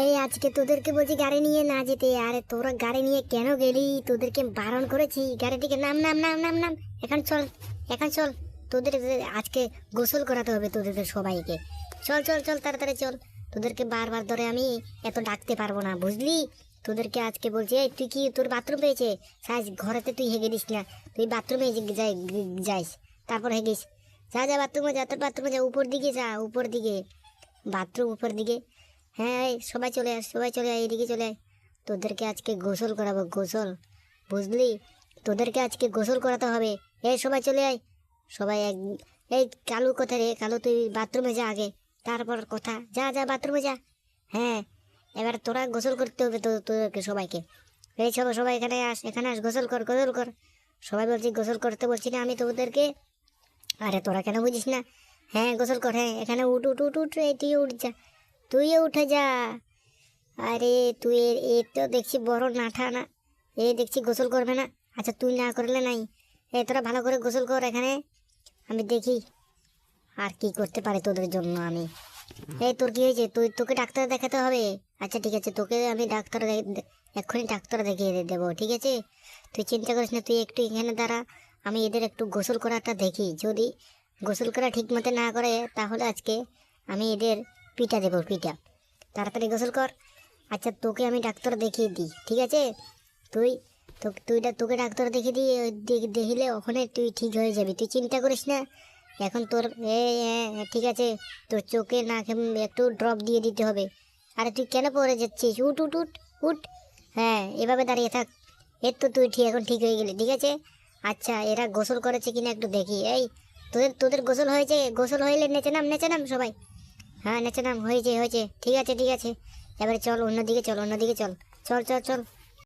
এই আজকে তোদেরকে বলছি গাড়ি নিয়ে না যেতে। আরে তোরা গাড়ি নিয়ে কেন গেলি? তোদেরকে বারণ করেছি। গাড়ি থেকে নাম নাম নাম নাম নাম। এখন চল, এখন চল। তোদের আজকে গোসল করাতে হবে তোদের সবাইকে। চল চল চল তাড়াতাড়ি চল। তোদেরকে বারবার ধরে আমি এত ডাকতে পারবো না, বুঝলি? তোদেরকে আজকে বলছি, এই তুই কি তোর বাথরুম পেয়েছে? সাইজ ঘরেতে তুই হেগে দিস না, তুই বাথরুমে যাইস, তারপর হেগিস। যা যা বাথরুমে যা, তোর বাথরুমে যা, উপর দিকে যা, উপর দিকে বাথরুম উপর দিকে। হ্যাঁ এই সবাই চলে আয়, সবাই চলে আয়, এদিকে চলে আয়। তোদেরকে আজকে গোসল করাবো, গোসল, বুঝলি? তোদেরকে আজকে গোসল করাতে হবে। এই সবাই চলে আয়, সবাই এক। এই কালু কোথায় রে? কালু তুই বাথরুমে যা আগে, তারপর কথা। যা যা বাথরুমে যা। হ্যাঁ এবার তোরা গোসল করতে হবে তো তোদেরকে সবাইকে। এই সবাই সবাই এখানে আস, এখানে আস, গোসল কর, গোসল কর। সবাই বলছি গোসল করতে বলছি না আমি তোদেরকে? আরে তোরা কেন বুঝিস না? হ্যাঁ গোসল কর, হ্যাঁ এখানে উঠ উঠ উঠ উঠ, এই তুইও উঠ যা, তুইও উঠে যা। আরে তুই এ তো দেখছি বড় নাঠা না, এ দেখছি গোসল করবে না। আচ্ছা তুই না করলে নাই, এ তোরা ভালো করে গোসল কর এখানে, আমি দেখি আর কি করতে পারে তোদের জন্য আমি। এই তোর কি হয়েছে? তোকে ডাক্তার দেখাতে হবে। আচ্ছা ঠিক আছে, তোকে আমি ডাক্তার এক্ষুনি ডাক্তার দেখিয়ে দেবো, ঠিক আছে? তুই চিন্তা করিস না, তুই একটু এখানে দাঁড়া। আমি এদের একটু গোসল করাটা দেখি, যদি গোসল করা ঠিক মতো না করে তাহলে আজকে আমি এদের পিটা দেবো, পিটা। তাড়াতাড়ি গোসল কর। আচ্ছা তোকে আমি ডাক্তার দেখিয়ে দিই, ঠিক আছে? তুই তোকে ডাক্তার দেখিয়ে দিই, দেখিলে ওখানে তুই ঠিক হয়ে যাবি, তুই চিন্তা করিস না। এখন তোর ঠিক আছে, তোর চোখে না একটু ড্রপ দিয়ে দিতে হবে। আরে তুই কেন পড়ে যাচ্ছিস? উঠ উঠ উঠ উঠ। হ্যাঁ এভাবে দাঁড়িয়ে থাক। এর তো তুই ঠিক এখন ঠিক হয়ে গেলি, ঠিক আছে? আচ্ছা এরা গোসল করেছে কিনা একটু দেখি। এই তোদের তোদের গোসল হয়েছে? গোসল হইলে নেচে নাম সবাই। হ্যাঁ নেচে নাম, হয়েছে হয়েছে, ঠিক আছে ঠিক আছে। এবারে চল অন্যদিকে, চল অন্যদিকে, চল চল চল চল।